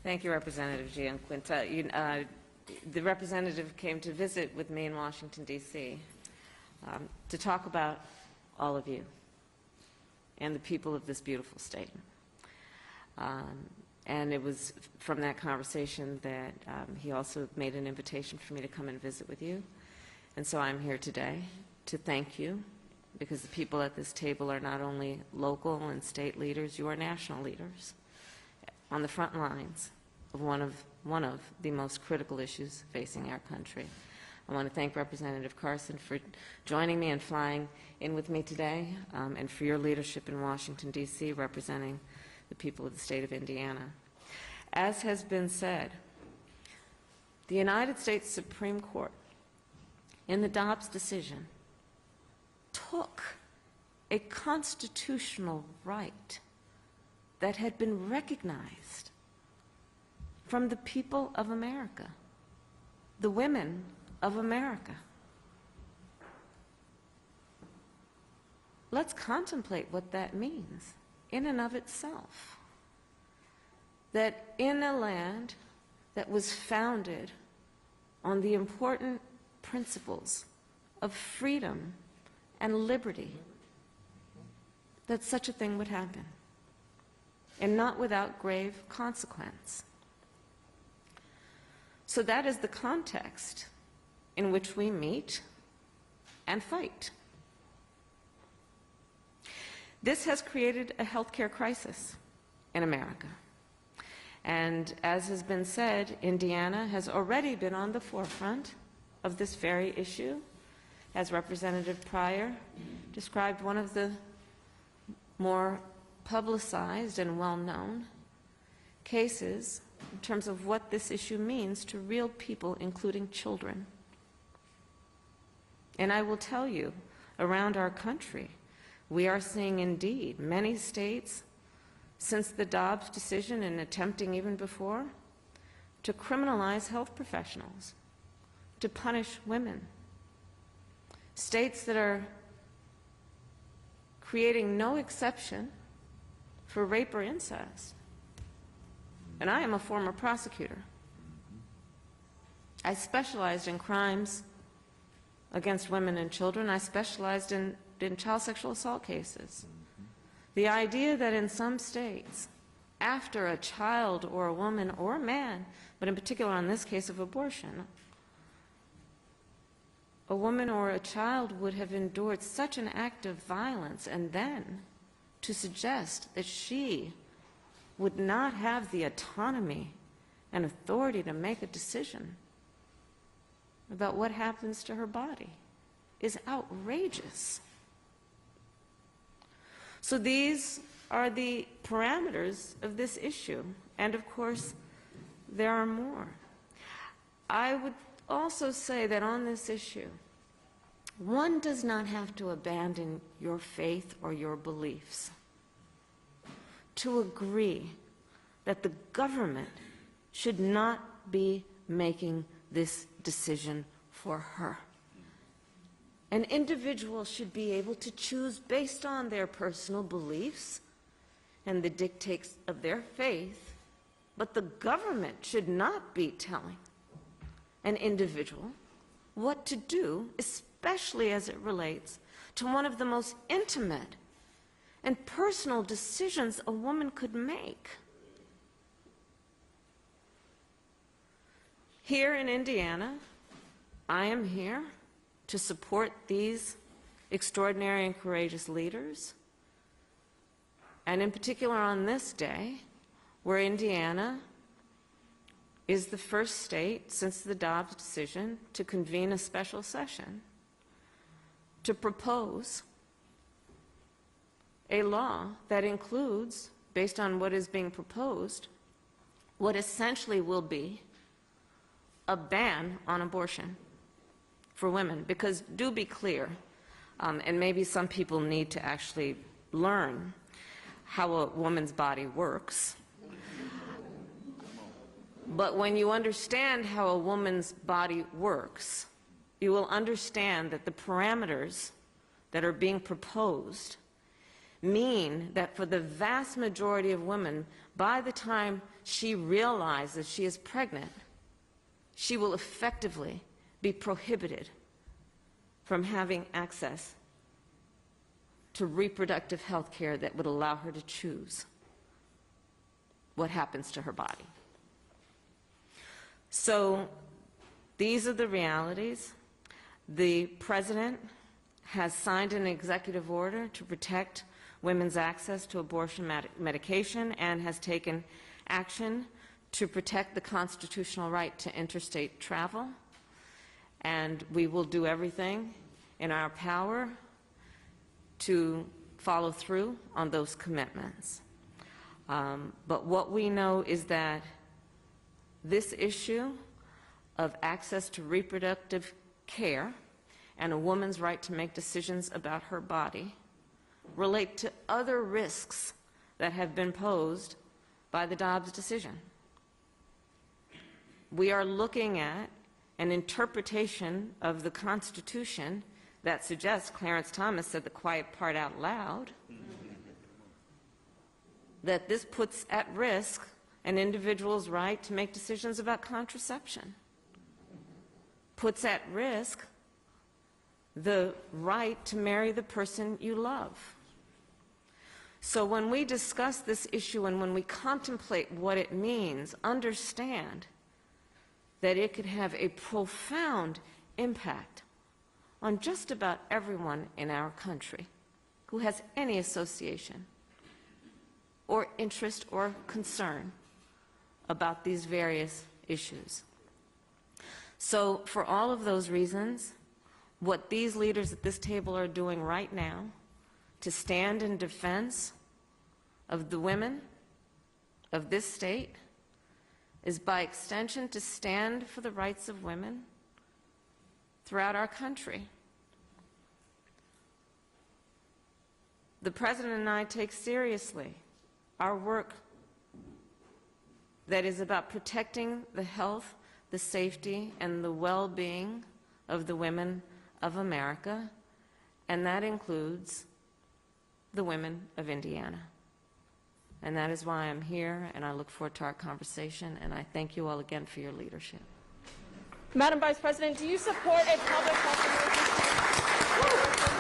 Thank you, Representative Gianquinta. The representative came to visit with me in Washington, D.C. To talk about all of you and the people of this beautiful state. And it was from that conversation that he also made an invitation for me to come and visit with you. And so I'm here today to thank you, because the people at this table are not only local and state leaders, you are national leaders on the front lines of one of the most critical issues facing our country. I want to thank Representative Carson for joining me and flying in with me today, and for your leadership in Washington, D.C., representing the people of the state of Indiana. As has been said, the United States Supreme Court, in the Dobbs decision, took a constitutional right that had been recognized from the people of America, the women of America. Let's contemplate what that means in and of itself. That in a land that was founded on the important principles of freedom and liberty, that such a thing would happen, and not without grave consequence. So that is the context in which we meet and fight. This has created a healthcare crisis in America. And as has been said, Indiana has already been on the forefront of this very issue. As Representative Pryor described, one of the more publicized and well-known cases in terms of what this issue means to real people, including children. And I will tell you, around our country, we are seeing indeed many states, since the Dobbs decision and attempting even before, to criminalize health professionals, to punish women. States that are creating no exception for rape or incest. And I am a former prosecutor. I specialized in crimes against women and children. I specialized in child sexual assault cases. The idea that in some states, after a child or a woman or a man, but in particular in this case of abortion, a woman or a child would have endured such an act of violence, and then to suggest that she would not have the autonomy and authority to make a decision about what happens to her body is outrageous. So these are the parameters of this issue, and of course there are more. I would also say that on this issue, one does not have to abandon your faith or your beliefs to agree that the government should not be making this decision for her. An individual should be able to choose based on their personal beliefs and the dictates of their faith, but the government should not be telling an individual what to do, especially as it relates to one of the most intimate and personal decisions a woman could make. Here in Indiana, I am here to support these extraordinary and courageous leaders, and in particular on this day, where Indiana is the first state since the Dobbs decision to convene a special session to propose a law that includes, based on what is being proposed, what essentially will be a ban on abortion for women. Because do be clear, and maybe some people need to actually learn how a woman's body works. But when you understand how a woman's body works, you will understand that the parameters that are being proposed mean that for the vast majority of women, by the time she realizes she is pregnant, she will effectively be prohibited from having access to reproductive health care that would allow her to choose what happens to her body. So these are the realities. The President has signed an executive order to protect women's access to abortion medication and has taken action to protect the constitutional right to interstate travel. And we will do everything in our power to follow through on those commitments. But what we know is that this issue of access to reproductive care and a woman's right to make decisions about her body relate to other risks that have been posed by the Dobbs decision. We are looking at an interpretation of the Constitution that suggests, Clarence Thomas said the quiet part out loud, that this puts at risk an individual's right to make decisions about contraception, puts at risk the right to marry the person you love. So when we discuss this issue and when we contemplate what it means, understand that it could have a profound impact on just about everyone in our country who has any association or interest or concern about these various issues. So for all of those reasons, what these leaders at this table are doing right now to stand in defense of the women of this state is by extension to stand for the rights of women throughout our country. The President and I take seriously our work that is about protecting the health, the safety, and the well-being of the women of America, and that includes the women of Indiana. And that is why I'm here, and I look forward to our conversation, and I thank you all again for your leadership. Madam Vice President, do you support a public health emergency?